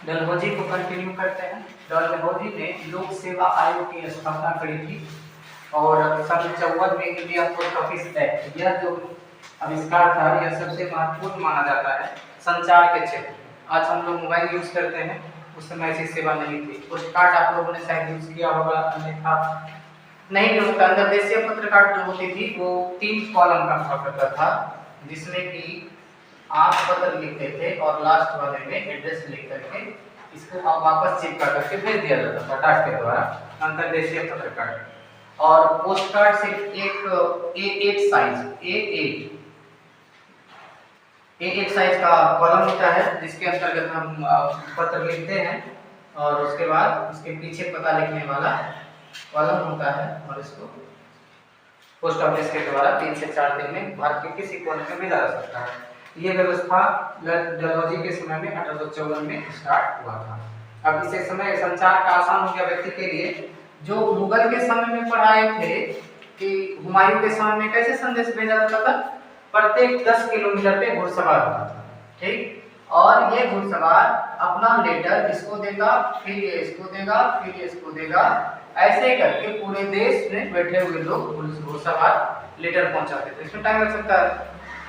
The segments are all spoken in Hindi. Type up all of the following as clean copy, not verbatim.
डलहौजी को कंटिन्यू करते हैं। डलहौजी ने लोक सेवा आयोग की स्थापना करी थी और सन 54 में इंडिया पोस्ट ऑफिस एक्ट, यह जो आविष्कार था यह सबसे महत्वपूर्ण माना जाता है संचार के क्षेत्र। आज हम लोग मोबाइल यूज करते हैं, उस समय ऐसी सेवा नहीं थी। पोस्ट कार्ड आप लोगों ने शायद यूज किया होगा, अन्यथा नहीं भी होता। अंतरदेशीय पत्र कार्ड जो होती थी वो 3 कॉलम का हुआ करता था, जिसमें कि आप पत्र लिखते थे और लास्ट वाले में एड्रेस लिख करके इसको आप वापस चिपका करके भेज दिया जाता था डाक के द्वारा, अंतरदेशीय पत्र कार्ड। और पोस्ट कार्ड सिर्फ एक A8 साइज A8 साइज का कॉलम होता है, जिसके अंतर्गत हम पत्र लिखते हैं और उसके बाद उसके पीछे पता लिखने वाला कॉलम होता है और इसको पोस्ट ऑफिस के द्वारा 3 से 4 दिन में भारत के किसी कोने में भेजा जा सकता है। ये व्यवस्था डलहौजी के समय में 1854 में स्टार्ट हुआ था। अब इसे समय संचार का आसान हो गया व्यक्ति के लिए। जो मुगल के समय में पढ़ाए थे कि हुमायूं के समय में कैसे संदेश भेजा जाता था, प्रत्येक 10 किलोमीटर पे घुड़सवार होता था, ठीक। और ये घुड़सवार अपना लेटर इसको देगा, फिर ये इसको देगा, फिर ये इसको देगा, ऐसे करके पूरे देश में बैठे हुए लोग घुड़सवार लेटर पहुंचाते थे। इसमें टाइम लग सकता है।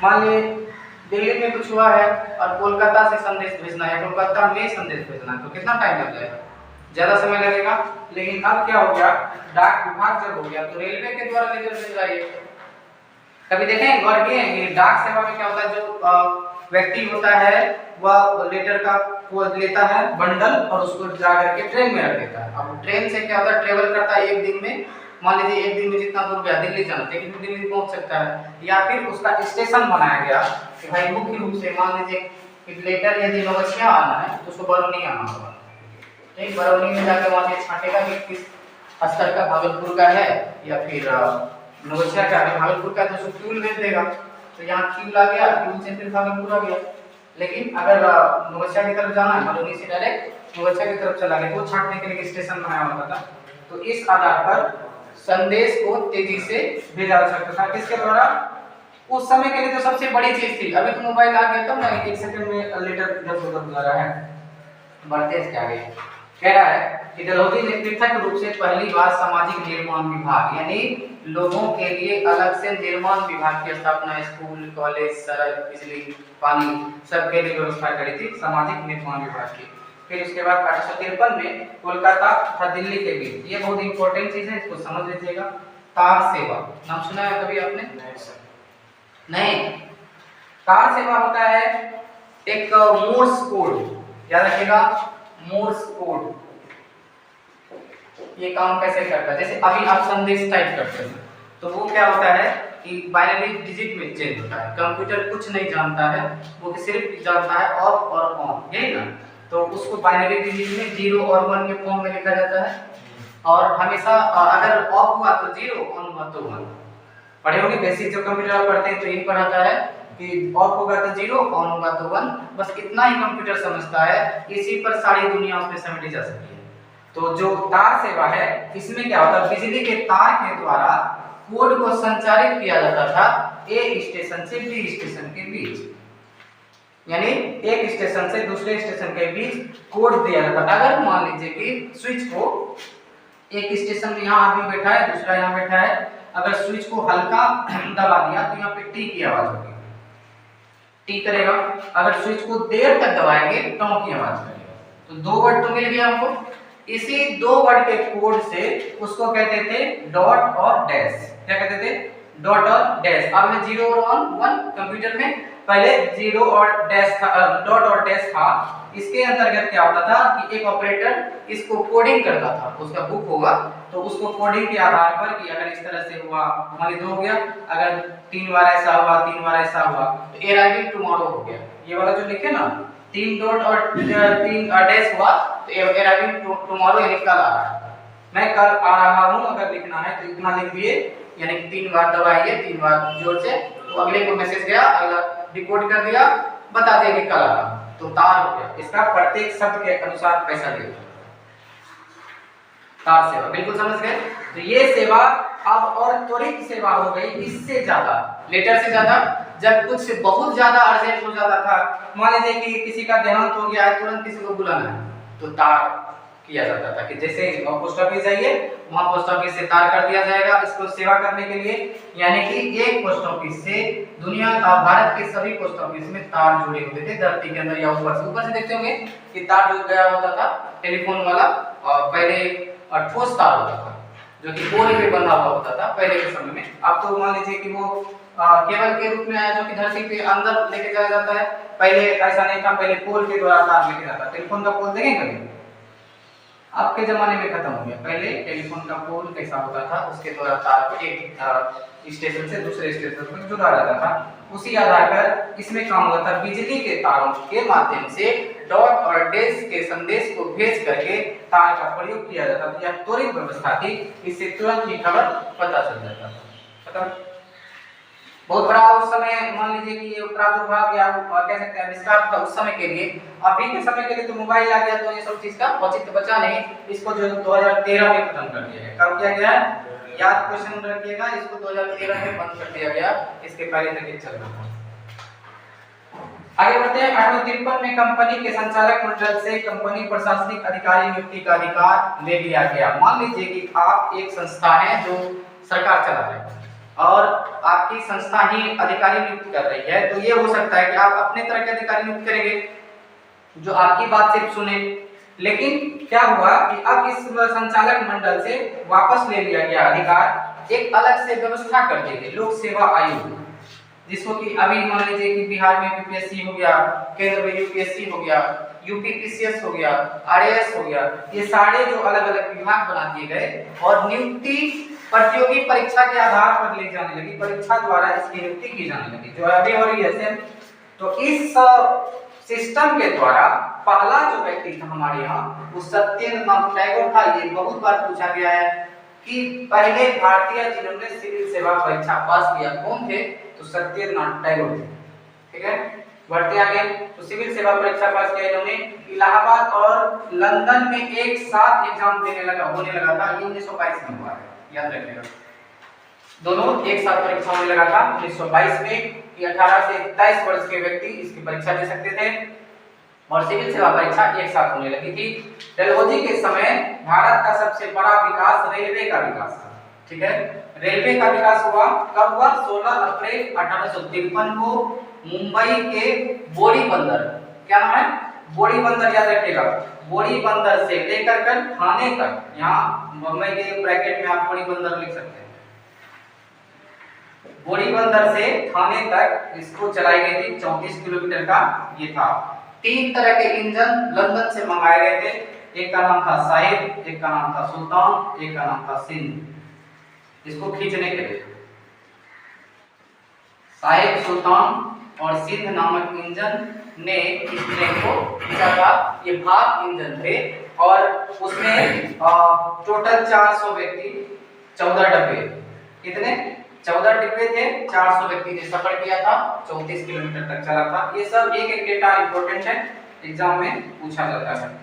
मान लीजिए दिल्ली में कुछ हुआ है और कोलकाता से संदेश भेजना है, कोलकाता में संदेश भेजना है, तो कितना टाइम लग जाएगा? ज्यादा समय लगेगा। लेकिन अब क्या हो गया, डाक विभाग जब हो गया तो रेलवे के द्वारा लेटर भेज रहा है। कभी देखें गौर किए कि डाक सेवा में क्या होता है, जो व्यक्ति होता है वह लेटर का वो लेता है बंडल और उसको जा करके ट्रेन में रख देता है। अब ट्रेन से क्या होता है, ट्रेवल करता है एक दिन में, मान लीजिए एक दिन में जितना दूर गया, दिल्ली जाना था, एक दिन में पहुंच सकता है। या फिर उसका स्टेशन बनाया गया कि भाई मुख्य रूप से मान लीजिए कि लेटर यदि नवछिया आना है तो उसको बरौनी आना होगा, ठीक। बरौनी में जाकर वहां से छांटेगा कि किस स्तर का भागलपुर का है या फिर नवछिया का है। भागलपुर का तो उसको क्यूल भेज देगा, तो यहाँ क्यूल आ गया, क्यूल से फिर भागलपुर आ गया। लेकिन अगर नवछिया की तरफ जाना है, बरौनी से डायरेक्ट नवछिया की तरफ चला गया, तो छांटने के लिए स्टेशन बनाया होता था। तो इस आधार पर संदेश को तेजी से भेजा जा सकता था। किसके द्वारा? उस समय के लिए तो सबसे बड़ी चीज थी। अभी तो मोबाइल आ गया, तब ना 1 सेकंड में लेटर इधर से उधर जा रहा है, बढ़ते से आगे। कह रहा है कि डलहौजी ने पृथक रूप से पहली बार सामाजिक निर्माण विभाग, यानी लोगों के लिए अलग से निर्माण विभाग की स्थापना, स्कूल, कॉलेज, सड़क, बिजली, पानी सबके लिए व्यवस्था करी थी, सामाजिक निर्माण विभाग की। फिर उसके बाद 1853 में कोलकाता तथा दिल्ली के बीच, ये बहुत इंपॉर्टेंट चीज है, इसको समझ लीजिएगा, तार सेवा। नाम सुना है कभी आपने? नहीं। तार सेवा होता है एक मोर्स कोड, याद रखिएगा, मोर्स कोड। ये काम कैसे करता है? जैसे अभी आप संदेश टाइप करते हैं तो वो क्या होता है कि बाइनरी डिजिट में चेंज होता है। कंप्यूटर कुछ नहीं जानता है, वो सिर्फ जानता है ऑफ और ऑन, यही ना। तो उसको बाइनरी डिजिट में 0 और 1 के फॉर्म में लिखा जाता है। और हमेशा अगर ऑफ हुआ तो 0, ऑन हुआ तो 1। पढ़े होंगे बेसिक जो कंप्यूटर आप पढ़ते हैं तो यही पढ़ाता है कि ऑफ होगा तो 0, ऑन होगा तो 1। बस इतना ही कंप्यूटर समझता है, इसी पर सारी दुनिया उसमें समेटी जा सकती है। तो जो तार सेवा है, इसमें क्या होता है, बिजली के तार के द्वारा कोड को संचारित किया जाता था ए स्टेशन से बी स्टेशन के बीच, यानी एक स्टेशन से दूसरे स्टेशन के बीच कोड दिया जाता था। अगर मान लीजिए कि स्विच को एक स्टेशन में यहाँ आदमी बैठा है, दूसरा यहाँ बैठा है, अगर स्विच को हल्का दबा दिया तो यहाँ पे टी की आवाज होगी, टी करेगा। अगर स्विच को देर तक दबाएंगे टॉ की आवाज करेगा। तो 2 वर्ड तो मिल गया हमको। इसी 2 वर्ड के कोड से उसको कहते थे डॉट और डैश। क्या कहते थे? डॉट और डैश। अब है 0 और 1 कंप्यूटर में पहले 0 और डैश था, डॉट और डैश था। इसके अंतर्गत क्या होता था कि एक ऑपरेटर इसको कोडिंग करता था, उसका बुक होगा तो उसको कोडिंग के आधार पर कि अगर इस तरह से हुआ मान लीजिए 2 हो गया, अगर 3 बार ऐसा हुआ, 3 बार ऐसा हुआ तो अराइविंग टुमारो हो गया। ये वाला जो लिखे ना 3 डॉट और 3 डैश हुआ तो अराइविंग टुमारो यानी कल आ रहा है, मैं कल आ रहा हूं। अगर लिखना है तो इतना लिख दिए, यानी 3 बार दबाइए, 3 बार जोर से, तो अगले को मैसेज गया, अगला डिकोड कर दिया, बता दिया कि कल आ रहा, तो तार हो गया। इसका प्रत्येक शब्द के अनुसार पैसा दिया, तार सेवा। बिल्कुल समझ गए? तो ये सेवा अब और त्वरित सेवा हो गई इससे ज्यादा, लेटर से ज्यादा। जब कुछ बहुत ज्यादा अर्जेंट हो जाता था, मान लीजिए कि किसी का देहांत हो गया है, तुरंत किसी को बुलाना है, तो तार किया जाता था कि जैसे पोस्ट ऑफिस जाइए, वहां पोस्ट ऑफिस से तार कर दिया जाएगा इसको सेवा करने के लिए। यानी कि एक पोस्ट ऑफिस से दुनिया भारत के सभी पोस्ट ऑफिस में तार जुड़े होते थे धरती के अंदर या ऊपर से देखते होंगे कि तार जो गया होता था टेलीफोन वाला, पहले ठोस तार होता था जो कि पोल पे बंधा हुआ होता था पहले के समय में। अब तो मान लीजिए कि वो केबल के रूप में आया जो कि धरती के अंदर लेके जाया जाता है। पहले ऐसा नहीं था, पहले पोल के द्वारा तार लेके जाता। टेलीफोन का पोल देखें कभी? आपके जमाने में खत्म हो गया। पहले टेलीफोन का पोल कैसा होता था, उसके द्वारा तार को एक स्टेशन से दूसरे स्टेशन पर जुड़ा जाता था। उसी आधार पर इसमें काम होता था, बिजली के तारों के माध्यम से डॉट और डैश के संदेश को भेज करके तार का प्रयोग किया जाता था। यह त्वरित व्यवस्था थी, इससे तुरंत ही खबर पता चल जाता था। बहुत बड़ा उस समय मान लीजिए कि ये प्रादुर्भाव या कह सकते हैं आविष्कार था उस समय के लिए। अभी के समय के लिए तो मोबाइल आ गया, तो ये सब चीज का औचित्य बचा नहीं। इसको जो 2013 में खत्म कर दिया है। कब किया गया है? याद क्वेश्चन रखिएगा, इसको 2013 में बंद कर दिया गया, इसके पहले तक ये चल रहा था। आगे बढ़ते हैं। 1853 में कंपनी के संचालक मंडल से कंपनी प्रशासनिक अधिकारी नियुक्ति का अधिकार ले लिया गया। मान लीजिए कि आप एक संस्था है जो सरकार चला रही है और आपकी संस्था ही अधिकारी नियुक्त कर रही है, तो ये हो सकता है कि आप अपने तरह के अधिकारी नियुक्त करेंगे जो आपकी बात सिर्फ सुने। लेकिन क्या हुआ कि अब इस संचालक मंडल से वापस ले लिया गया अधिकार, एक अलग से व्यवस्था कर दी गई, लोक सेवा आयोग, जिसको कि अभी मान लीजिए कि बिहार में यूपीएससी हो गया, केंद्र में यूपीएससी हो गया, यूपीपीसीएस हो गया, आरएएस हो गया, ये सारे जो अलग अलग विभाग बना दिए गए और नियुक्ति प्रतियोगी परीक्षा के आधार पर ले जाने लगी, परीक्षा द्वारा इसकी नियुक्ति की जाने लगी जो अभी हो रही है। तो इस सिस्टम के द्वारा पहला जो व्यक्ति था हमारे यहाँ वो सत्येंद्रनाथ टैगोर था। ये बहुत बार पूछा गया है कि पहले भारतीय जिन्होंने सिविल सेवा परीक्षा पास किया कौन थे, तो सत्येंद्रनाथ टैगोर थे। ठीक है, बढ़ते आगे। तो सिविल सेवा परीक्षा पास किया इन्होंने। इलाहाबाद और लंदन में एक साथ एग्जाम होने लगा था। 1922 में हुआ है, याद रखिएगा। दोनों एक साथ परीक्षा होने लगा था 1922 में कि 18 से 23 वर्ष के व्यक्ति इसकी परीक्षा दे सकते थे और सिविल सेवा परीक्षा एक साथ होने लगी थी। डलहौजी के समय भारत का सबसे बड़ा विकास रेलवे का विकास था। ठीक है, रेलवे का विकास हुआ कब हुआ? 16 अप्रैल 1853 को मुंबई के बोरी बंदर, क्या नाम है? बोरी बंदर, याद रखिएगा। बोरी बंदर से लेकर कर थाने तक, यहाँ मुंबई के ब्रैकेट में आप बोरी बंदर लिख सकते हैं। बोरी बंदर से थाने तक इसको चलाई गई थी, 34 किलोमीटर का ये था। 3 तरह के इंजन लंदन से मंगाए गए थे। एक का नाम था साहिब, एक का नाम था सुल्तान, एक का नाम था सिंध। इसको खींचने के लिए साहिब, सुल्तान और सिंध नामक इंजन ने इस ट्रेन को खींचा था। ये भाग इंजन थे और उसमें टोटल 400 व्यक्ति, 14 डब्बे, कितने? 14 डिब्बे थे, 400 व्यक्ति ने सफर किया था, 34 किलोमीटर तक चला था। ये सब एक एक डेटा इंपॉर्टेंट है, एग्जाम में पूछा जाता है।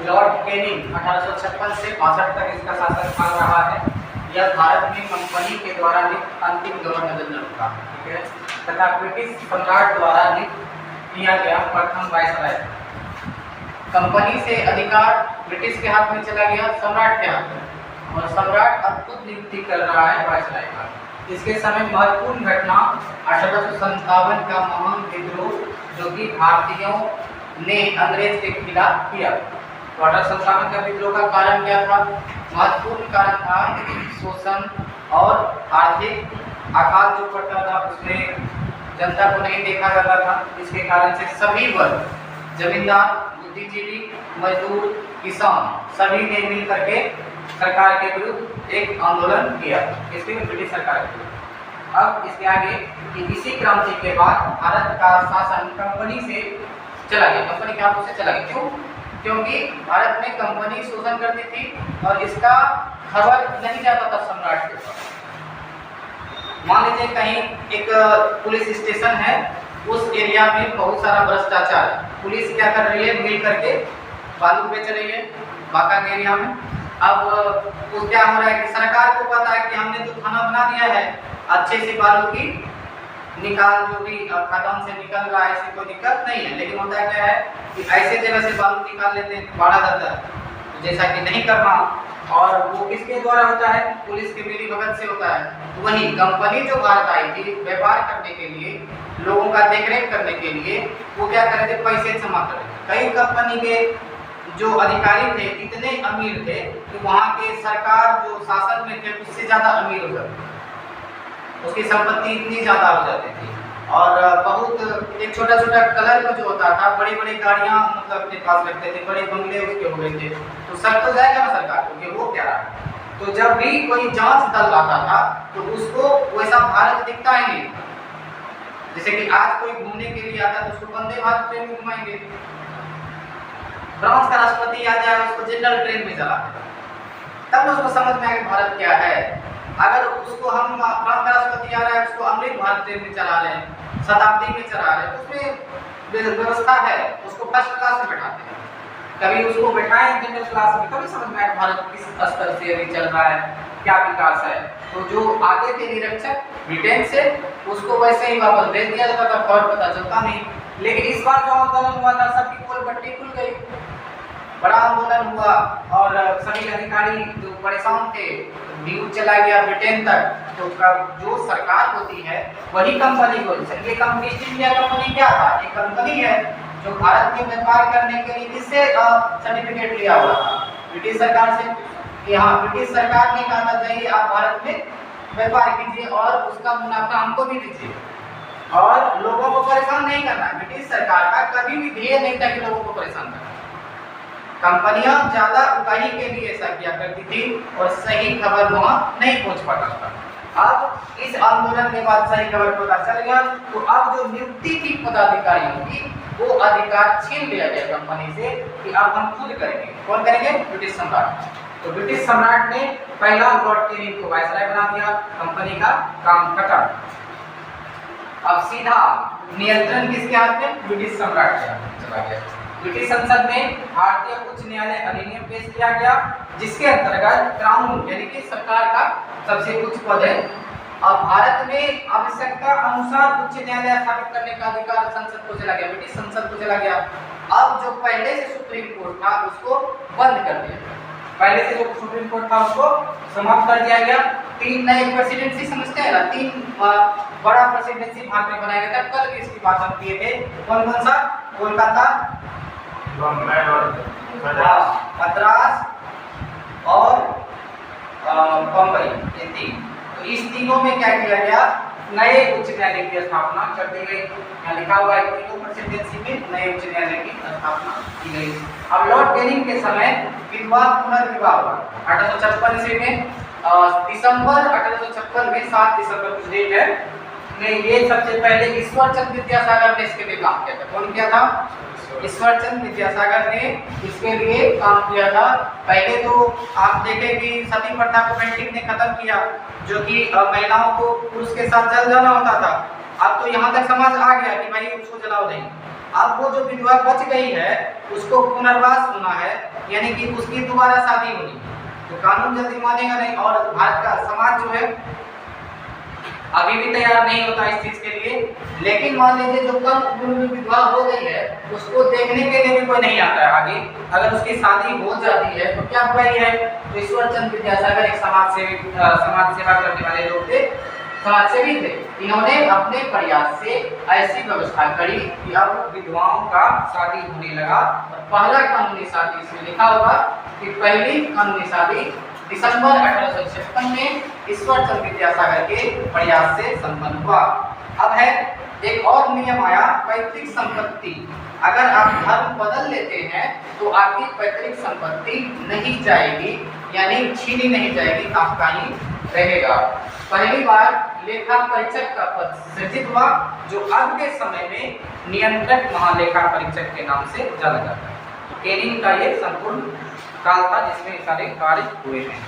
लॉर्ड कैनिंग 1856 से 62 तक इसका शासनकाल रहा है। यह भारत में कंपनी के द्वारा नियुक्त अंतिम गवर्नर जनरल था। ठीक है, तथा ब्रिटिश सम्राट द्वारा नियुक्त किया गया प्रथम वायसराय। कंपनी से अधिकार ब्रिटिश के हाथ में चला गया सम्राट के हाथ में और सम्राट अद्भुत नियुक्ति कर रहा है वायसराय का। इसके समय महत्वपूर्ण घटना 1857 का महान विद्रोह जो कि भारतीयों ने अंग्रेज के खिलाफ किया। 1857 का विद्रोह का कारण क्या था? महत्वपूर्ण कारण था शोषण और आर्थिक आघात जो पड़ता था, उसमें जनता को नहीं देखा जाता था। इसके कारण से सभी वर्ग, जमींदार, बुद्धिजीवी, मजदूर, किसान, सभी ने मिल करके सरकार के विरुद्ध एक आंदोलन किया, इसके ब्रिटिश सरकार के विरुद्ध। अब इसके आगे कि इसी क्रांति के बाद भारत का शासन कंपनी से चला गया, कंपनी के हाथों से चला गया। क्यों? क्योंकि भारत में कंपनी शोषण करती थी और इसका खबर नहीं जाता था सम्राट के पास। मान लीजिए कहीं एक पुलिस स्टेशन है, उस एरिया में बहुत सारा भ्रष्टाचार है, पुलिस क्या कर रही है, मिल करके बालू बेच रही है बांका के एरिया में। अब वो क्या हो रहा है कि सरकार को पता है कि हमने तो थाना बना दिया है, अच्छे से बालू की निकाल जो भी खदान से निकल रहा है, ऐसी कोई दिक्कत नहीं है। लेकिन होता क्या है कि ऐसे जगह से बालू निकाल लेते हैं बड़ा दर्जा, जैसा कि नहीं करना। और वो किसके द्वारा होता है, पुलिस के मिली भगत से होता है। तो वही कंपनी जो भारत आई थी व्यापार करने के लिए, लोगों का देखरेख करने के लिए, वो क्या कर रहे थे, पैसे जमा कर रहे थे। कई कंपनी के जो अधिकारी थे इतने अमीर थे कि वहाँ के सरकार जो शासन में थे उससे ज़्यादा अमीर हो जाते, उसकी संपत्ति इतनी ज़्यादा हो जाती थी। और बहुत एक छोटा छोटा कलर का जो होता था, बड़ी बड़ी गाड़ियाँ मतलब अपने पास रखते थे, बड़े बंगले उसके हो गए थे। तो शक तो जाएगा ना सरकार को कि वो क्या रहा। तो जब भी कोई जांच दल आता था तो उसको वैसा भारत दिखता ही नहीं। जैसे कि आज कोई घूमने के लिए आता है तो उसको वंदे भारत ट्रेन में घुमाएंगे, फ्रांस का राष्ट्रपति आ जाए उसको जनरल ट्रेन में चलाते, तब उसको समझ में आएगा भारत क्या है। अगर उसको हम फ्रांस का राष्ट्रपति आ रहा है उसको अमृत भारत ट्रेन में चला रहे हैं, शताब्दी में चला रहे हैं, तो उसमें व्यवस्था है, उसको फर्स्ट क्लास में बैठाते हैं। कभी उसको बैठाएं जनरल क्लास में, कभी समझ में आए भारत किस स्तर से अभी चल रहा है, क्या विकास है। तो जो आगे थे निरीक्षक ब्रिटेन से, उसको वैसे ही वापस भेज दिया जाता था, और पता चलता नहीं। लेकिन इस बार जो आंदोलन हुआ था सबकी पोल पट्टी खुल गई, बड़ा आंदोलन हुआ और सभी अधिकारी जो परेशान थे, न्यूज चला गया ब्रिटेन तक। तो जो सरकार होती है वही कंपनी को, ये कंपनी ईस्ट इंडिया कंपनी क्या था, एक कंपनी है जो भारत में व्यापार करने के लिए किससे सर्टिफिकेट लिया हुआ था, ब्रिटिश सरकार से। कि हाँ, ब्रिटिश सरकार ने कहा था चाहिए आप भारत में व्यापार कीजिए और उसका मुनाफा हमको भी दीजिए, और लोगों को परेशान नहीं करना। ब्रिटिश सरकार का कभी भी ध्येय नहीं था कि लोगों को परेशान करना। कंपनियां ज्यादा उगाही के लिए ऐसा किया करती थी और सही खबर वहां नहीं पहुंच पाता था। अब इस आंदोलन के बाद सही खबर पता चल गया, तो अब जो नियुक्ति थी पदाधिकारियों की, वो अधिकार छीन लिया गया कंपनी से कि अब हम खुद करेंगे। कौन करेंगे, ब्रिटिश सम्राट। तो ब्रिटिश सम्राट ने पहला लॉर्ड कैनिंग को वायसराय बना दिया, कंपनी का काम खत्म। अब सीधा नियंत्रण किसके हाथ में, ब्रिटिश सम्राट के हाथ में चला गया। ब्रिटिश संसद में भारतीय उच्च न्यायालय अधिनियम पेश किया गया, जिसके अंतर्गत क्राउन यानी कि सरकार का सबसे उच्च पद है। और भारत में आवश्यकता अनुसार उच्च न्यायालय स्थापित करने का अधिकार संसद को चला गया, ब्रिटिश संसद को चला गया। अब जो पहले से सुप्रीम कोर्ट था उसको बंद कर दिया गया, पहले से जो सुप्रीम कोर्ट था उसको समाप्त कर दिया गया। 3 नए प्रेसिडेंसी समझते हैं ना, 3 बड़ा प्रेसिडेंसी भारत में बनाया गया था। कल भी इसकी बात हम किए थे, कौन कौन सा, कोलकाता, मद्रास और बम्बई, ये 3। तो इस तीनों में क्या किया गया, नए उच्च न्यायालय की स्थापना कर दी गई। यहाँ लिखा हुआ है तीनों प्रेसिडेंसी में नए उच्च न्यायालय की स्थापना की गई। अब लॉर्ड कैनिंग के समय विधवा पुनर्विवाह हुआ 1856 ईस्वी में, दिसंबर 1856 में 7 दिसंबर कुछ डेट है में, ये सबसे पहले ईश्वरचंद विद्यासागर ने इसके लिए काम किया था। कौन किया था, ईश्वरचंद विद्यासागर ने इसके लिए काम किया था। पहले तो आप देखें कि सती प्रथा को बेंटिक ने खत्म किया, जो कि महिलाओं को पुरुष के साथ जल जाना होता था। अब तो यहाँ तक समझ आ गया कि भाई उसको जलाओ नहीं। अब वो जो विधवा बच गई है उसको पुनर्वास होना है, यानी कि उसकी दोबारा शादी होनी। तो कानून जल्दी मानेगा नहीं, और भारत का समाज जो है अभी भी तैयार नहीं होता इस चीज के लिए। लेकिन मान लीजिए जो कम उम्र में विधवा हो गई है उसको देखने के लिए भी कोई नहीं आता है आगे, अगर उसकी शादी हो जाती है तो क्या बुराई है। तो ईश्वरचंद विद्यासागर एक समाज सेवा करने वाले लोग थे, समाजसेवी थे। इन्होंने अपने प्रयास से ऐसी व्यवस्था करी कि अब विधवाओं का शादी होने लगा। पहला कानूनी शादी इसमें लिखा होगा कि पहली कानूनी शादी दिसंबर 1856 में ईश्वरचंद विद्यासागर के प्रयास से संपन्न हुआ। अब है एक और नियम आया, पैतृक संपत्ति। अगर आप धर्म बदल लेते हैं तो आपकी पैतृक संपत्ति नहीं जाएगी, यानी छीनी नहीं जाएगी, आपका ही रहेगा। पहली बार लेखा परीक्षक का पद सृजित हुआ, जो अब के समय में नियंत्रक महालेखा परीक्षक के नाम से जाना जाता है। कैनिंग का ये संपूर्ण काल था जिसमें सारे कार्य हुए हैं।